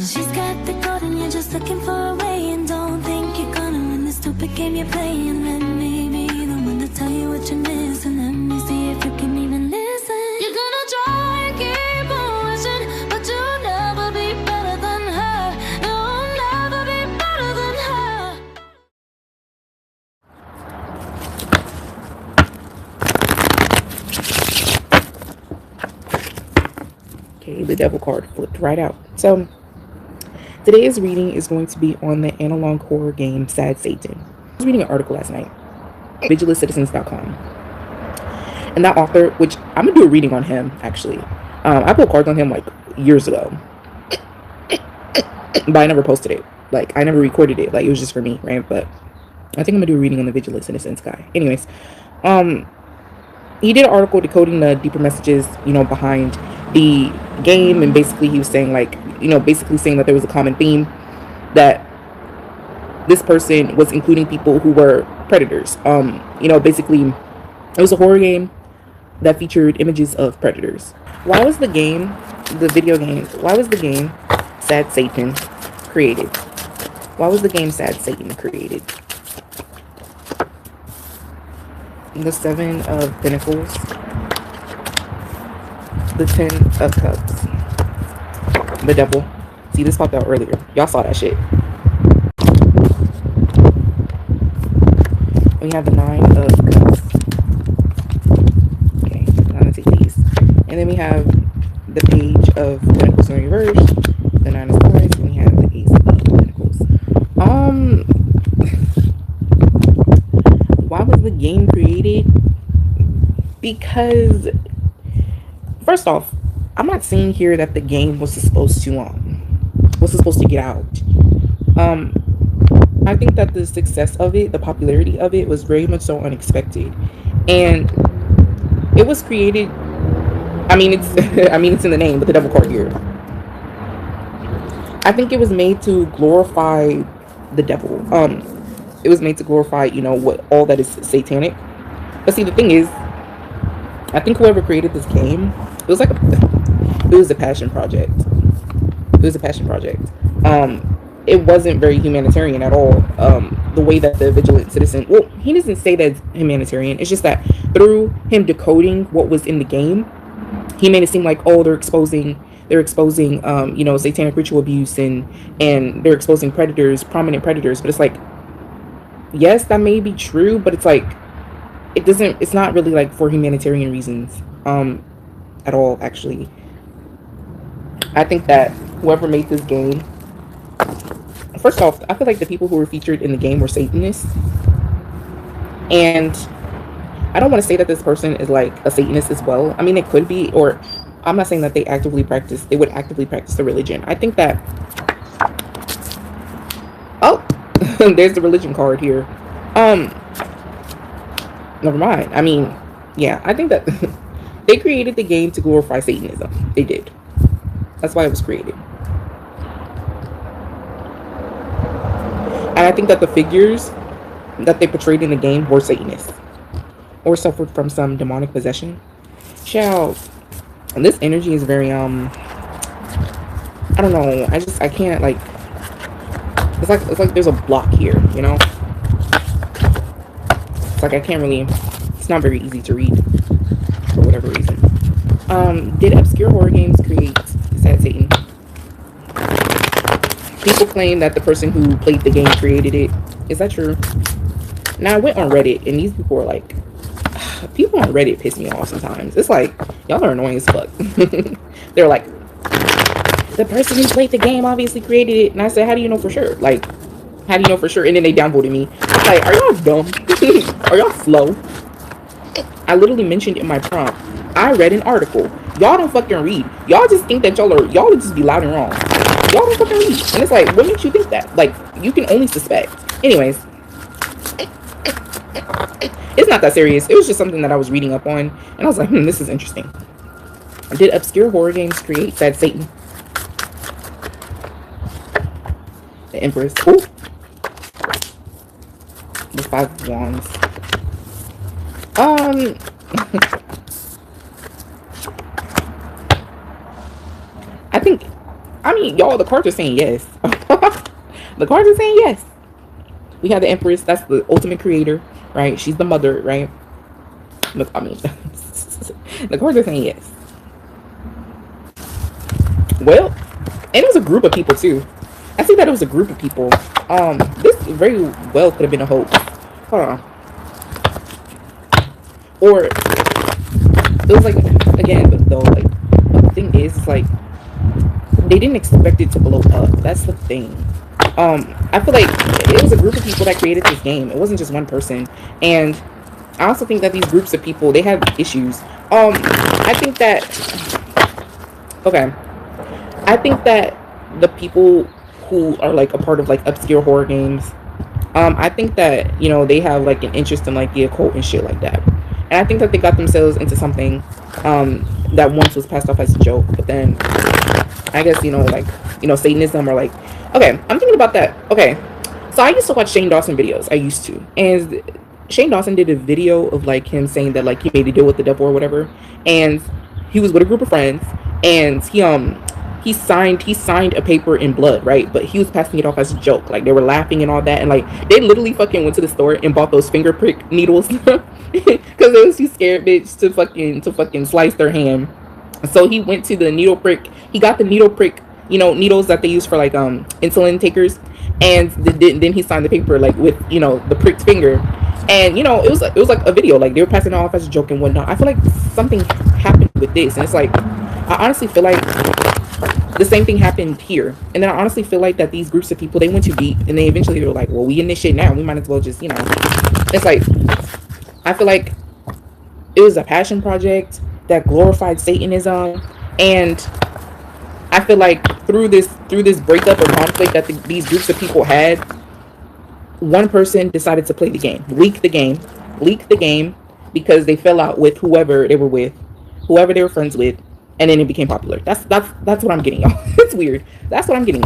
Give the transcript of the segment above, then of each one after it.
She's got the gold and you're just looking for a way. And don't think you're gonna win the stupid game you're playing. Let me be the one to tell you what you're missing. Let me see if you can even listen. You're gonna try and keep on wishing, but you'll never be better than her. You'll never be better than her. Okay, the devil card flipped right out. So today's reading is going to be on the analog horror game Sad Satan. I was reading an article last night, vigilantcitizens.com, and that author, which I'm gonna do a reading on him actually. I pulled cards on him like years ago, but I never posted it. Like I never recorded it. Like it was just for me, right? But I think I'm gonna do a reading on the Vigilant Citizens guy. Anyways, he did an article decoding the deeper messages, behind the game, and basically he was saying basically saying that there was a common theme, that this person was including people who were predators. Basically it was a horror game that featured images of predators. Why was the game Sad Satan created? Why was the game Sad Satan created? The 7 of Pentacles, the 10 of Cups, the Devil. See, this popped out earlier. Y'all saw that shit. We have the 9 of Cups. Okay, I'm gonna take these. And then we have the Page of Pentacles in reverse, the 9 of Swords, and we have the Ace of Pentacles. Why was the game created? Because first off, I'm not saying here that the game was supposed to get out. I think that the success of it, the popularity of it, was very much so unexpected, and it was created. I mean, it's in the name, but the devil card here. I think it was made to glorify the devil. It was made to glorify, what all that is satanic. But see, the thing is, I think whoever created this game, it was a passion project. It was a passion project. It wasn't very humanitarian at all. The way that the Vigilant Citizen, well, he doesn't say that it's humanitarian. It's just that through him decoding what was in the game, he made it seem like, oh, they're exposing satanic ritual abuse, and they're exposing predators, prominent predators. But it's like, yes, that may be true, but it's like, it's not really like for humanitarian reasons at all, actually. I think that whoever made this game, first off, I feel like the people who were featured in the game were Satanists, and I don't want to say that this person is like a Satanist as well. I mean, it could be, or I'm not saying that they would actively practice the religion. I think that, oh, there's the religion card here. Never mind. I mean, yeah, I think that they created the game to glorify Satanism. They did. That's why it was created. And I think that the figures that they portrayed in the game were Satanists, or suffered from some demonic possession. Child, this energy is very, I don't know. I can't, like, it's like there's a block here, It's like I can't really, it's not very easy to read for whatever reason. Did Obsure horror games create Sad Satan? People claim that the person who played the game created it. Is that true? Now, I went on Reddit, and these people are like, people on Reddit piss me off sometimes. It's like, y'all are annoying as fuck. They're like, the person who played the game obviously created it. And I said, how do you know for sure? Like, how do you know for sure? And then they downvoted me. Like, are y'all dumb? Are y'all slow? I literally mentioned in my prompt, I read an article. Y'all don't fucking read. Y'all just think that y'all would just be loud and wrong. Y'all don't fucking read. And it's like, what makes you think that? Like, you can only suspect. Anyways, it's not that serious. It was just something that I was reading up on, and I was like, this is interesting. Did Obsure horror games create Sad Satan? The Empress. Ooh. The 5 of Wands. I mean, y'all, the cards are saying yes. The cards are saying yes. We have the Empress. That's the ultimate creator, right? She's the mother, right? Look, I mean, the cards are saying yes. Well, and it was a group of people too. I see that it was a group of people. This very well could have been a hoax. Hold on. Or it was like, again, though, like, the thing is, like, they didn't expect it to blow up. That's the thing. I feel like it was a group of people that created this game. It wasn't just one person. And I also think that these groups of people, they have issues. I think that, okay, I think that the people who are like a part of like obscure horror games, I think that, you know, they have like an interest in like the occult and shit like that. And I think that they got themselves into something that once was passed off as a joke, but then I guess, you know, like, you know, Satanism or like, okay, I'm thinking about that. Okay, so I used to watch Shane Dawson videos. I used to. And Shane Dawson did a video of like him saying that like he made a deal with the devil or whatever. And he was with a group of friends, and he signed a paper in blood, right? But he was passing it off as a joke. Like, they were laughing and all that, and like they literally fucking went to the store and bought those finger prick needles because they was too scared, bitch, to fucking slice their hand. So he went to the needle prick. He got the needle prick, you know, needles that they use for like insulin takers, and then he signed the paper like with, you know, the pricked finger. And you know, it was like a video, like they were passing it off as a joke and whatnot. I feel like something happened with this, and it's like, I honestly feel like the same thing happened here. And then I honestly feel like that these groups of people, they went too deep, and they eventually were like, well, we in this shit now, we might as well just, you know. It's like, I feel like it was a passion project that glorified Satanism, and I feel like through this breakup or conflict that these groups of people had, one person decided to play the game, leak the game, because they fell out with whoever they were with, whoever they were friends with, and then it became popular. That's what I'm getting, y'all. It's weird. That's what I'm getting.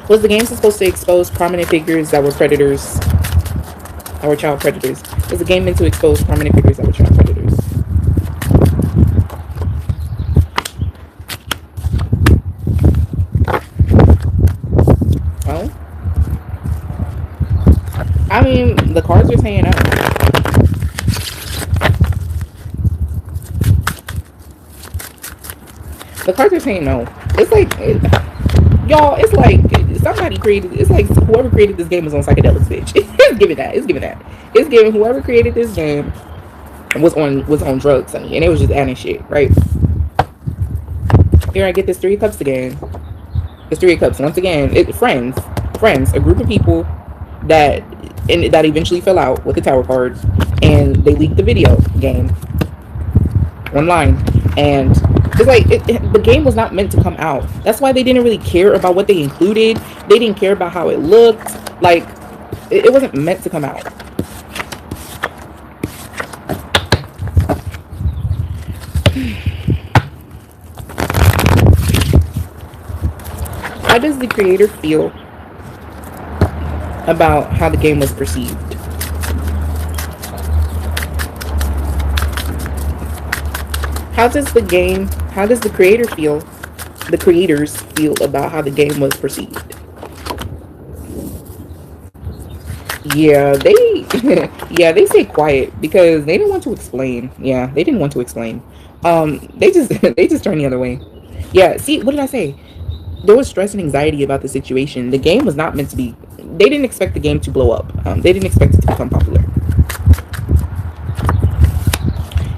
Was the game supposed to expose prominent figures that were predators, that were child predators? Was the game meant to expose prominent figures that were child predators? Well, I mean, the cards are saying no. The cards are saying no. It's like, y'all, it's like somebody created, it's like whoever created this game was on psychedelics, bitch. It's giving that. It's giving that. It's giving whoever created this game was on drugs, honey, and it was just adding shit, right? Here I get this 3 of Cups again. This 3 of Cups once again. Friends, a group of people that eventually fell out with the Tower card, and they leaked the video game online, and it's like the game was not meant to come out. That's why they didn't really care about what they included. They didn't care about how it looked. Like, it wasn't meant to come out. How does the creator feel about how the game was perceived? How does the creators feel about how the game was perceived? Yeah, they stay quiet because they didn't want to explain. Yeah, they didn't want to explain. They just turned the other way. Yeah, see, what did I say? There was stress and anxiety about the situation. The game was not meant to be, they didn't expect the game to blow up. They didn't expect it to become popular.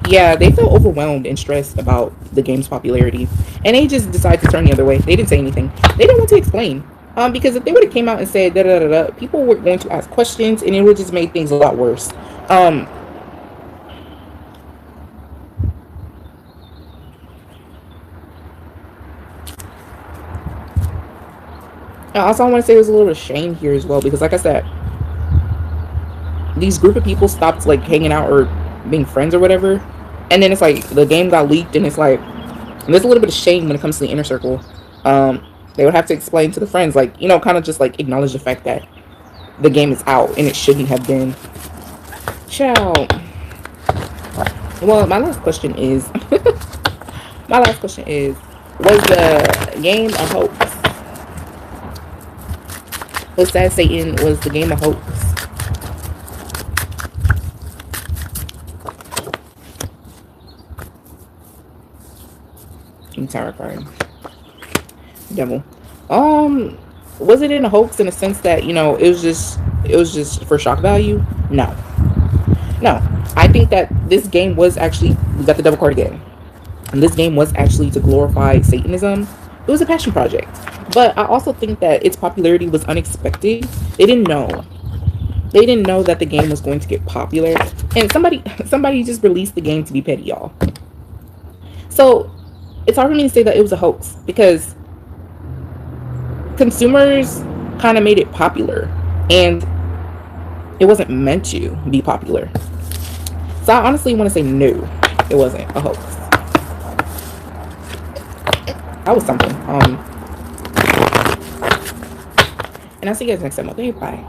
Yeah, they felt overwhelmed and stressed about the game's popularity, and they just decided to turn the other way. They didn't say anything. They didn't want to explain, because if they would have came out and said da da da da, people were going to ask questions, and it would just make things a lot worse. Also, I want to say there's a little shame here as well, because like I said, these group of people stopped like hanging out or being friends or whatever, and then it's like the game got leaked, and it's like there's a little bit of shame when it comes to the inner circle. They would have to explain to the friends, like, you know, kind of just like acknowledge the fact that the game is out and it shouldn't have been. Ciao. Well, my last question is, was the game a hoax? Was Sad Satan, was the game a hoax? Tarot card. Devil. Was it in a hoax in a sense that, you know, it was just for shock value? No. I think that this game was actually, we got the devil card again. And this game was actually to glorify Satanism. It was a passion project. But I also think that its popularity was unexpected. They didn't know that the game was going to get popular. And somebody just released the game to be petty, y'all. So it's hard for me to say that it was a hoax because consumers kind of made it popular and it wasn't meant to be popular. So I honestly want to say no, it wasn't a hoax. That was something. And I'll see you guys next time. Okay, bye.